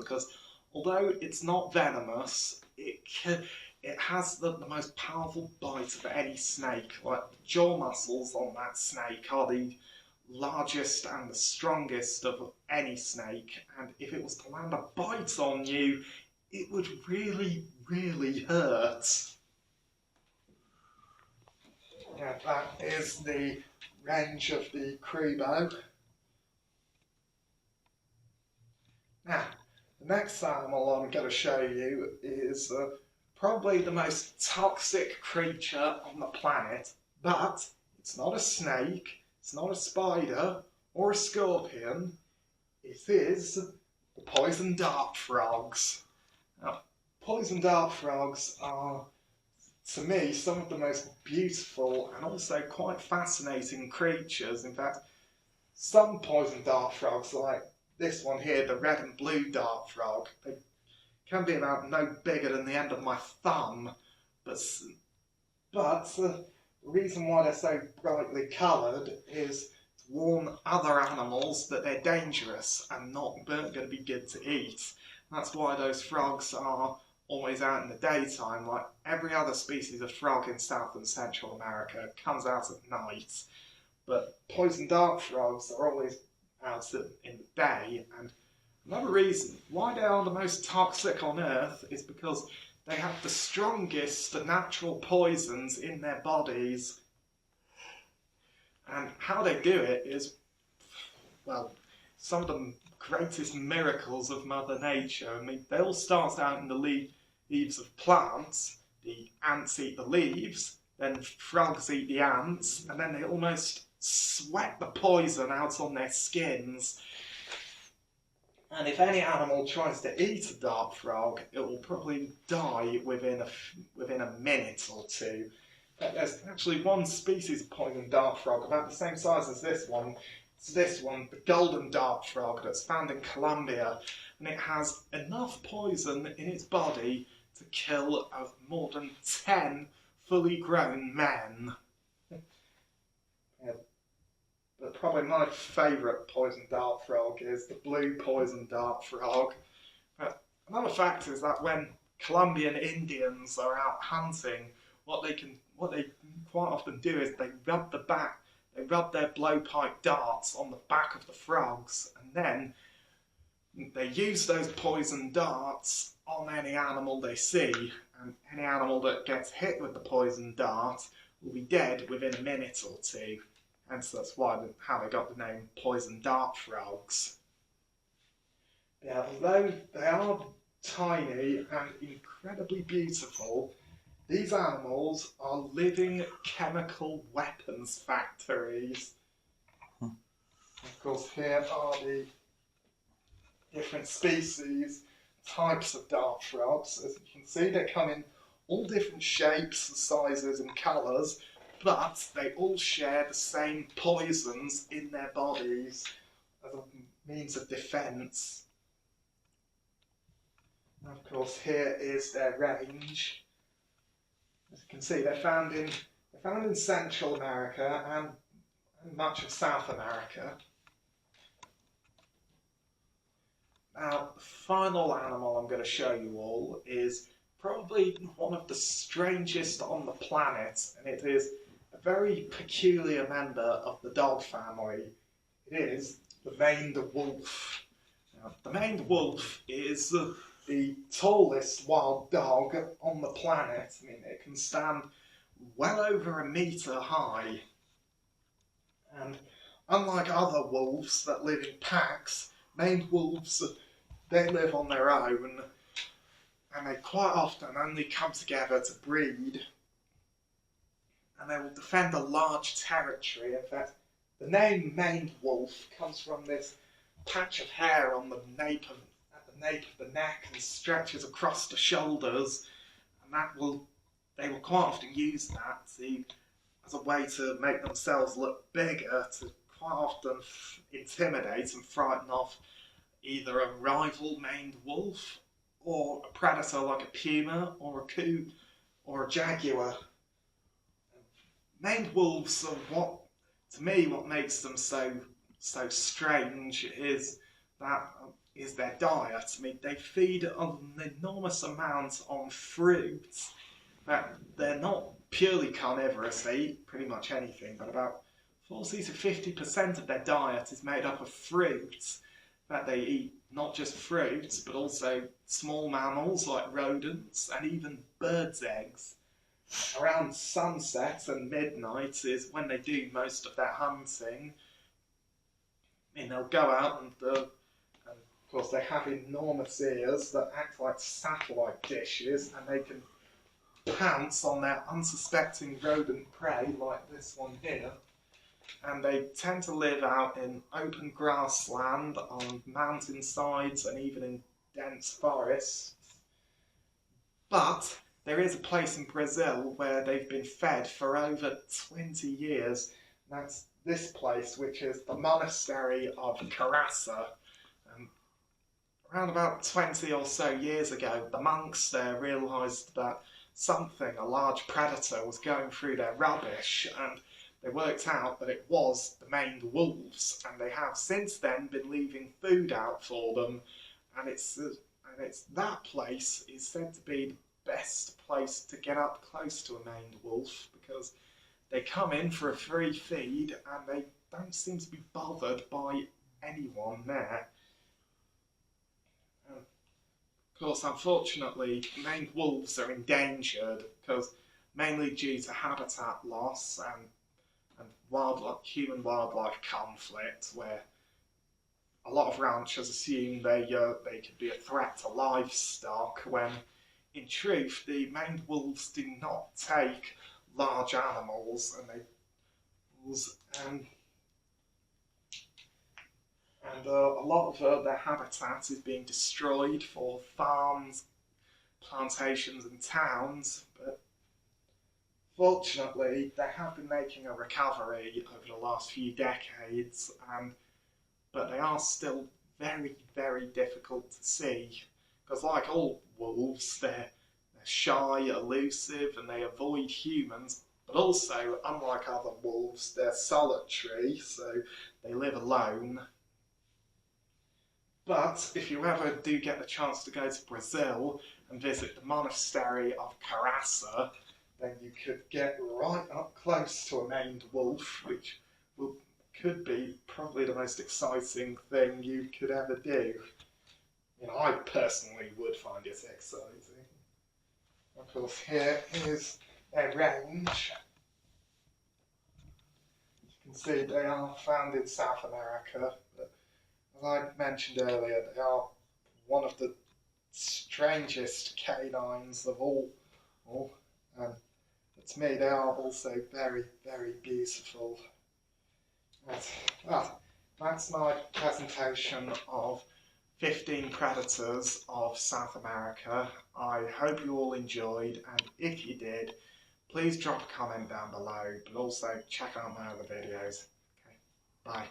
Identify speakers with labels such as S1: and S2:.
S1: because although it's not venomous, it has the most powerful bite of any snake. Like, the jaw muscles on that snake are the largest and the strongest of any snake, and if it was to land a bite on you, it would really, really hurt. Yeah, that is the range of the Cribo. Now, the next animal I'm going to show you is probably the most toxic creature on the planet, but it's not a snake, it's not a spider or a scorpion. It is the poison dart frogs. Now, poison dart frogs are, to me, some of the most beautiful and also quite fascinating creatures. In fact, some poison dart frogs, like this one here, the red and blue dart frog, they can be about no bigger than the end of my thumb, but the reason why they're so brightly coloured is to warn other animals that they're dangerous and not going to be good to eat. That's why those frogs are always out in the daytime. Like every other species of frog in South and Central America comes out at night, but poison dart frogs are always out in the day. And another reason why they are the most toxic on Earth is because they have the strongest natural poisons in their bodies. And how they do it is, well, some of the greatest miracles of Mother Nature. I mean, they all start out in the leaves of plants. The ants eat the leaves, then frogs eat the ants, and then they almost sweat the poison out on their skins. And if any animal tries to eat a dart frog, it will probably die within a minute or two. But there's actually one species of poison dart frog about the same size as this one. It's this one, the golden dart frog, that's found in Colombia, and it has enough poison in its body to kill more than 10 fully grown men. Yeah. But probably my favourite poison dart frog is the blue poison dart frog. But another fact is that when Colombian Indians are out hunting, what they quite often do is they rub their blowpipe darts on the back of the frogs, and then they use those poison darts on any animal they see, and any animal that gets hit with the poison dart will be dead within a minute or two. Hence that's how they got the name poison dart frogs. Yeah, although they are tiny and incredibly beautiful, these animals are living chemical weapons factories. Of course, here are the different species, types of dart frogs. As you can see, they come in all different shapes, sizes and colours, but they all share the same poisons in their bodies as a means of defence. And of course, here is their range. As you can see, they're found in Central America and much of South America. Now, the final animal I'm going to show you all is probably one of the strangest on the planet, and it is a very peculiar member of the dog family. It is the maned wolf. Now, the maned wolf is the tallest wild dog on the planet. I mean, it can stand well over 1 metre high. And unlike other wolves that live in packs, maned wolves, they live on their own, and they quite often only come together to breed. And they will defend a large territory. In fact, the name maned wolf comes from this patch of hair on the nape of the neck and stretches across the shoulders, and they will quite often use that as a way to make themselves look bigger, to quite often intimidate and frighten off either a rival maned wolf or a predator like a puma or a coot or a jaguar. Maned wolves are what makes them so strange is that is their diet. I mean, they feed an enormous amount on fruits. They're not purely carnivorous, they eat pretty much anything, but about 40 to 50% of their diet is made up of fruits. That they eat not just fruits, but also small mammals like rodents and even birds' eggs. Around sunset and midnight is when they do most of their hunting. I mean, they'll go out and of course they have enormous ears that act like satellite dishes, and they can pounce on their unsuspecting rodent prey like this one here. And they tend to live out in open grassland, on mountainsides, and even in dense forests. But there is a place in Brazil where they've been fed for over 20 years. And that's this place, which is the monastery of Caraça. Around about 20 or so years ago, the monks there realised that a large predator, was going through their rubbish, and they worked out that it was the maned wolves, and they have since then been leaving food out for them, and it's that place is said to be the best place to get up close to a maned wolf, because they come in for a free feed and they don't seem to be bothered by anyone there. Of course, unfortunately, maned wolves are endangered because mainly due to habitat loss and human-wildlife conflict, where a lot of ranchers assume they could be a threat to livestock, when in truth the maned wolves do not take large animals, and a lot of their habitat is being destroyed for farms, plantations and towns, but fortunately they have been making a recovery over the last few decades, but they are still very, very difficult to see, because like all wolves, they're shy, elusive, and they avoid humans, but also, unlike other wolves, they're solitary, so they live alone. But if you ever do get the chance to go to Brazil and visit the monastery of Caraça, then you could get right up close to a maned wolf, which could be probably the most exciting thing you could ever do. You know, I personally would find it exciting. Of course, here is their range. You can see they are found in South America, but as I mentioned earlier, they are one of the strangest canines of all. But to me, they are also very, very beautiful. That's my presentation of 15 predators of South America. I hope you all enjoyed, and if you did, please drop a comment down below, but also check out my other videos. Okay, bye.